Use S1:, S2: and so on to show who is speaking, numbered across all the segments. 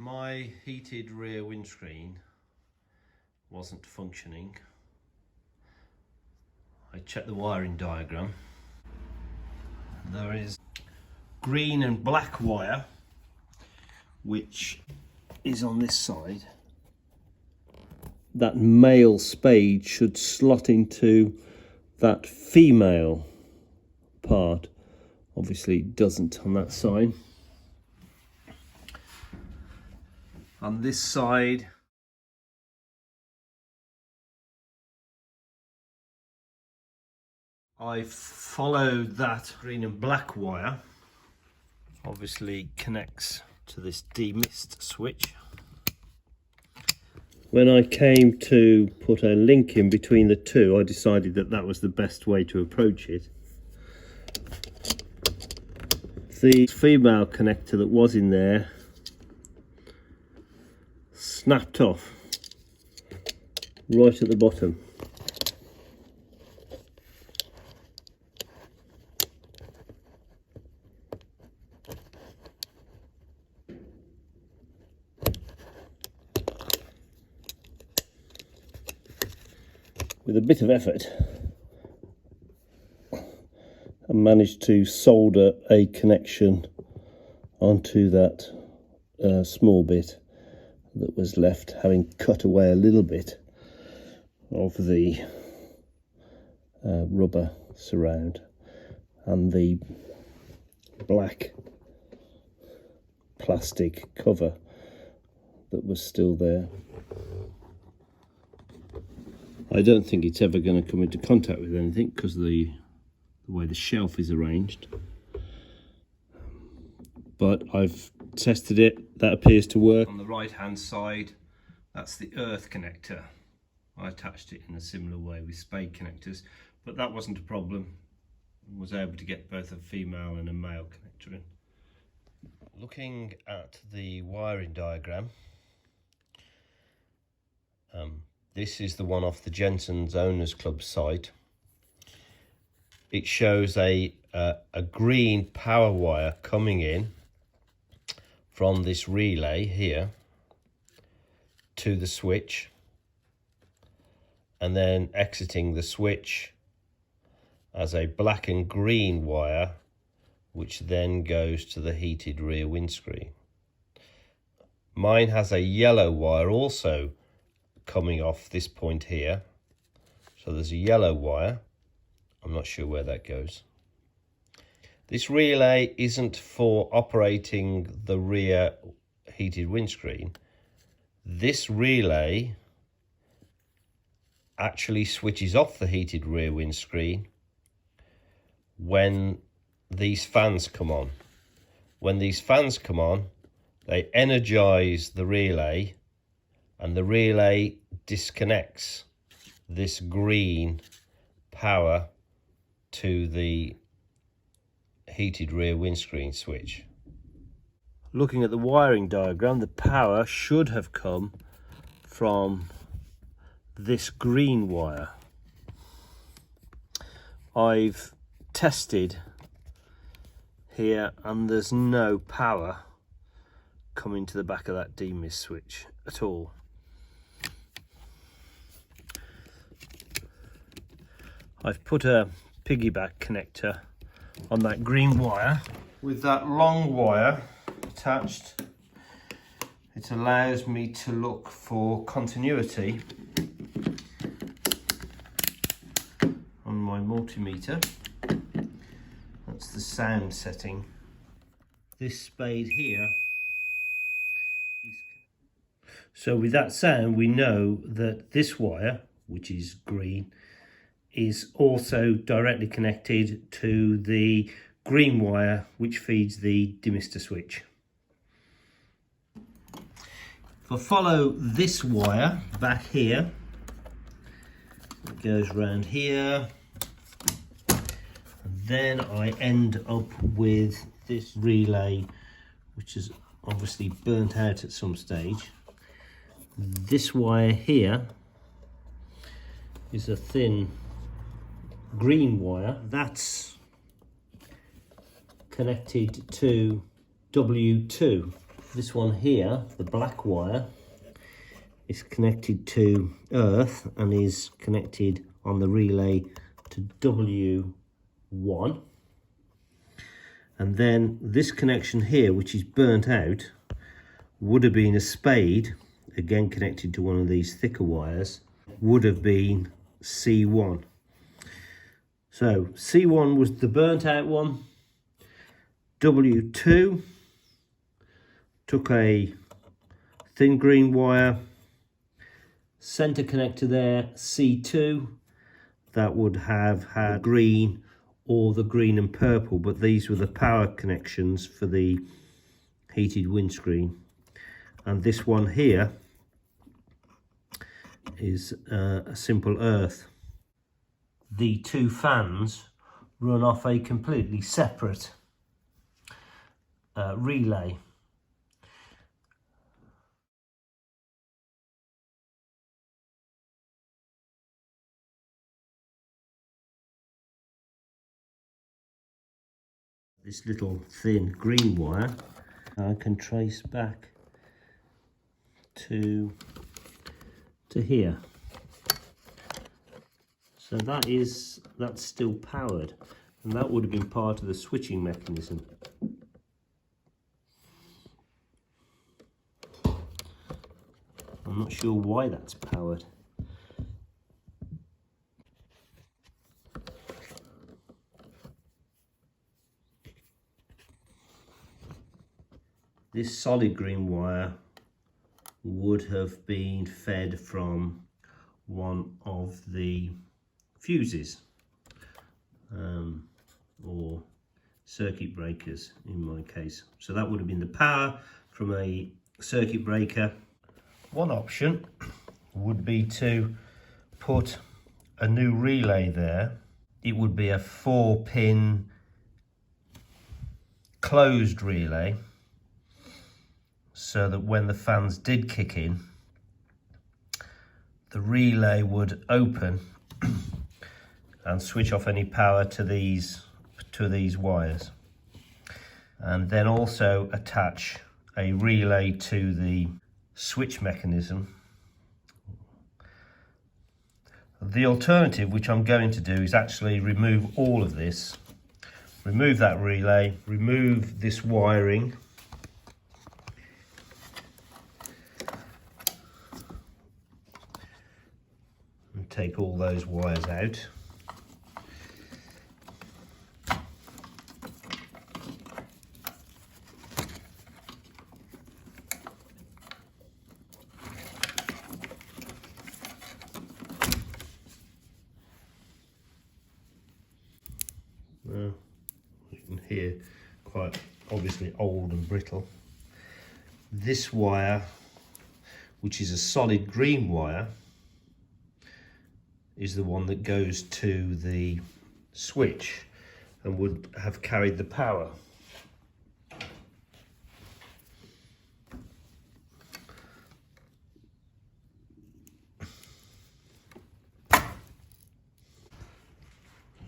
S1: My heated rear windscreen wasn't functioning. I checked the wiring diagram. There is green and black wire which is on this side. That male spade should slot into that female part. Obviously it doesn't on that side. On this side I followed that green and black wire. Obviously connects to this demist switch. When I came to put a link in between the two, I decided that that was the best way to approach it. The female connector that was in there snapped off right at the bottom. With a bit of effort, I managed to solder a connection onto that small bit that was left, having cut away a little bit of the rubber surround and the black plastic cover that was still there. I don't think it's ever going to come into contact with anything because of the way the shelf is arranged. But I've tested it, that appears to work. On the right hand side, that's the earth connector. I attached it in a similar way with spade connectors, but that wasn't a problem. I was able to get both a female and a male connector in. Looking at the wiring diagram, this is the one off the Jensen's Owners Club site. It shows a green power wire coming in from this relay here to the switch and then exiting the switch as a black and green wire which then goes to the heated rear windscreen. Mine has a yellow wire also coming off this point here, so there's a yellow wire. I'm not sure where that goes. This relay isn't for operating the rear heated windscreen. This relay actually switches off the heated rear windscreen when these fans come on. When these fans come on, they energize the relay and the relay disconnects this green power to the heated rear windscreen switch. Looking at the wiring diagram, the power should have come from this green wire. I've tested here and there's no power coming to the back of that demist switch at all. I've put a piggyback connector on that green wire. With that long wire attached, it allows me to look for continuity on my multimeter. That's the sound setting. This spade here is... So with that sound, we know that this wire, which is green, is also directly connected to the green wire which feeds the demister switch. If I follow this wire back here, it goes around here, and then I end up with this relay which is obviously burnt out at some stage. This wire here is a thin green wire that's connected to W2 This one here, the black wire, is connected to earth and is connected on the relay to W1. And then this connection here, which is burnt out, would have been a spade, again connected to one of these thicker wires, would have been C1. So C1 was the burnt out one. W2 took a thin green wire, center connector there, C2, that would have had green or the green and purple, but these were the power connections for the heated windscreen. And this one here is a simple earth. The two fans run off a completely separate relay. This little thin green wire I can trace back to here. So that's still powered, and that would have been part of the switching mechanism. I'm not sure why that's powered. This solid green wire would have been fed from one of the fuses or circuit breakers in my case. So that would have been the power from a circuit breaker. One option would be to put a new relay there. It would be a 4-pin closed relay, so that when the fans did kick in, the relay would open and switch off any power to these wires, and then also attach a relay to the switch mechanism. The alternative, which I'm going to do, is actually remove all of this, remove that relay, remove this wiring, and take all those wires out. You can hear quite obviously old and brittle. This wire, which is a solid green wire, is the one that goes to the switch and would have carried the power.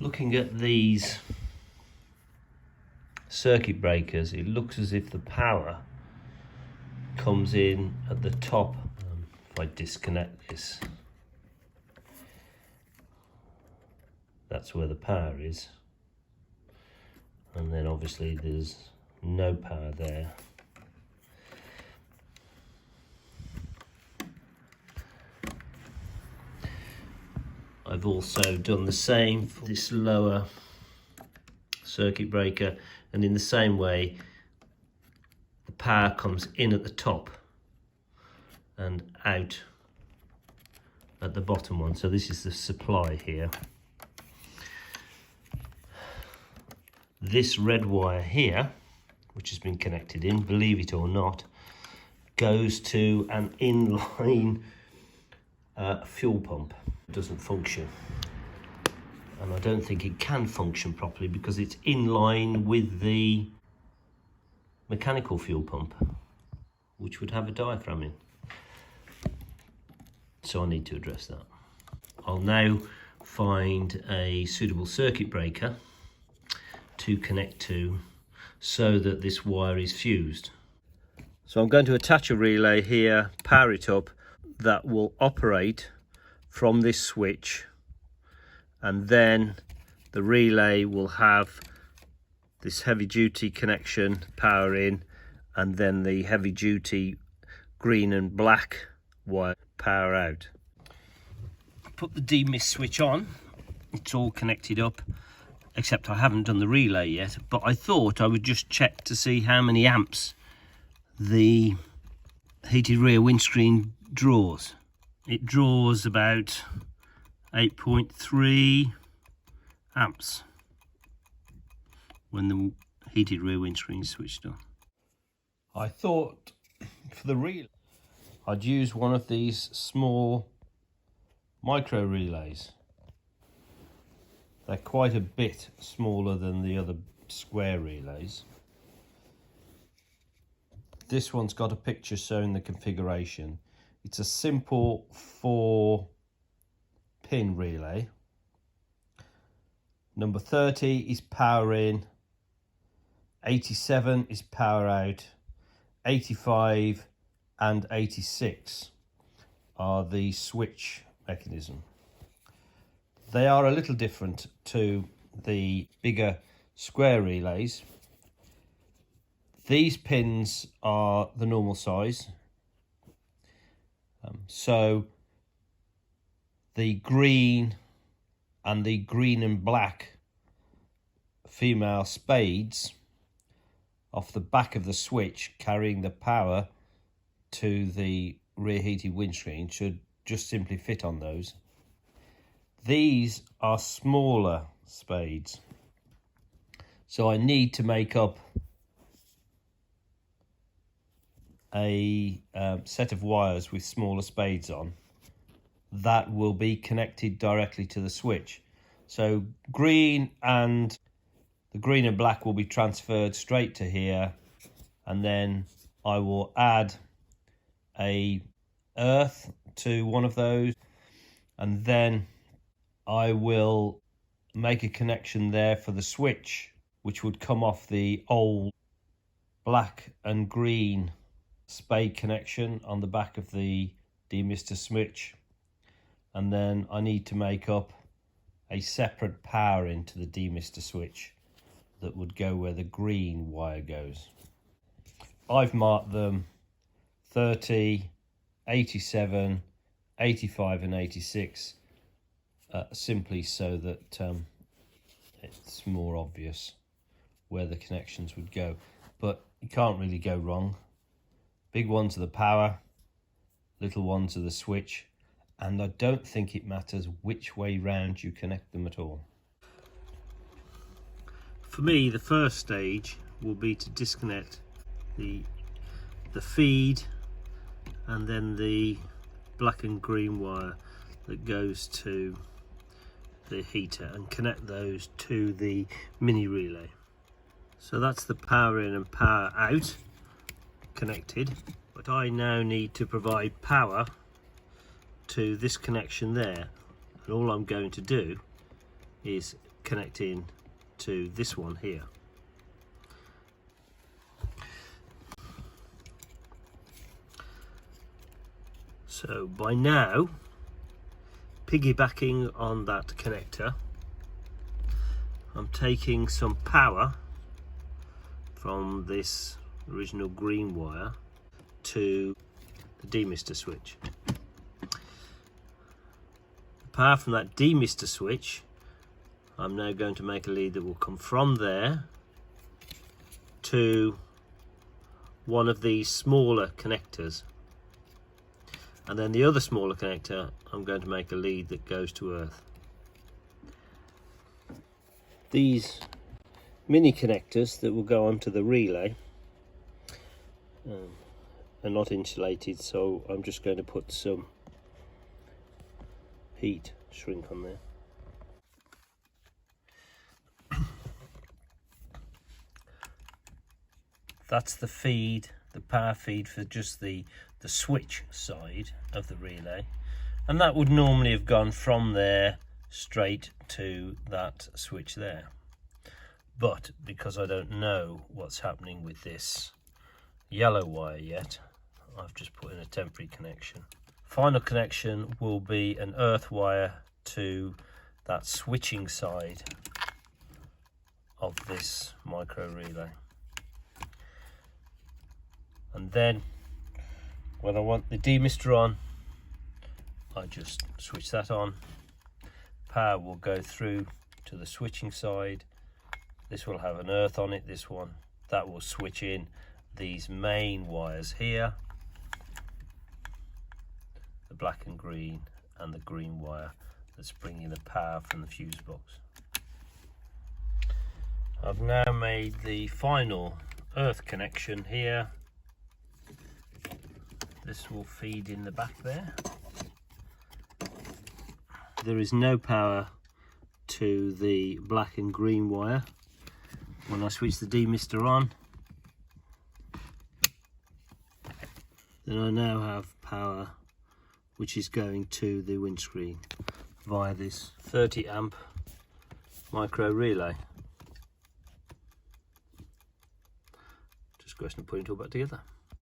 S1: Looking at these circuit breakers, it looks as if the power comes in at the top. If I disconnect this, that's where the power is, and then obviously there's no power there. I've also done the same for this lower circuit breaker, and in the same way the power comes in at the top and out at the bottom one. So this is the supply here. This red wire here, which has been connected in, believe it or not, goes to an inline fuel pump. It doesn't function, and I don't think it can function properly because it's in line with the mechanical fuel pump, which would have a diaphragm in. So I need to address that. I'll now find a suitable circuit breaker to connect to so that this wire is fused. So I'm going to attach a relay here, power it up, that will operate from this switch, and then the relay will have this heavy duty connection power in, and then the heavy duty green and black wire power out. Put the demist switch on, it's all connected up, except I haven't done the relay yet, but I thought I would just check to see how many amps the heated rear windscreen draws. It draws about 8.3 amps when the heated rear windscreen is switched on. I thought for the relay I'd use one of these small micro relays. They're quite a bit smaller than the other square relays. This one's got a picture showing the configuration. It's a simple 4-pin relay. Number 30 is power in, 87 is power out, 85 and 86 are the switch mechanism. They are a little different to the bigger square relays. These pins are the normal size. So the green and the green and black female spades off the back of the switch carrying the power to the rear heated windscreen should just simply fit on those. These are smaller spades, so I need to make up a set of wires with smaller spades on that will be connected directly to the switch. So green and the green and black will be transferred straight to here, and then I will add a earth to one of those, and then I will make a connection there for the switch, which would come off the old black and green spade connection on the back of the demister switch, and then I need to make up a separate power into the demister switch that would go where the green wire goes. I've marked them 30, 87, 85 and 86 simply so that it's more obvious where the connections would go, but you can't really go wrong. Big ones are the power, little ones are the switch, and I don't think it matters which way round you connect them at all. For me, the first stage will be to disconnect the feed and then the black and green wire that goes to the heater and connect those to the mini relay. So that's the power in and power out connected, but I now need to provide power to this connection there, and all I'm going to do is connect in to this one here. So by now, piggybacking on that connector, I'm taking some power from this original green wire to the demister switch. The power from that demister switch, I'm now going to make a lead that will come from there to one of these smaller connectors, and then the other smaller connector I'm going to make a lead that goes to earth. These mini connectors that will go onto the relay are not insulated, so I'm just going to put some heat shrink on there. That's the feed, the power feed for just the switch side of the relay, and that would normally have gone from there straight to that switch there. But because I don't know what's happening with this yellow wire yet. I've just put in a temporary connection. Final connection will be an earth wire to that switching side of this micro relay. And then when I want the demister on, I just switch that on. Power will go through to the switching side. This will have an earth on it, this one. That will switch in these main wires here, the black and green, and the green wire that's bringing the power from the fuse box. I've now made the final earth connection here. This will feed in the back there. There is no power to the black and green wire. When I switch the demister on, then I now have power which is going to the windscreen via this 30 amp micro relay. Just a question of putting it all back together.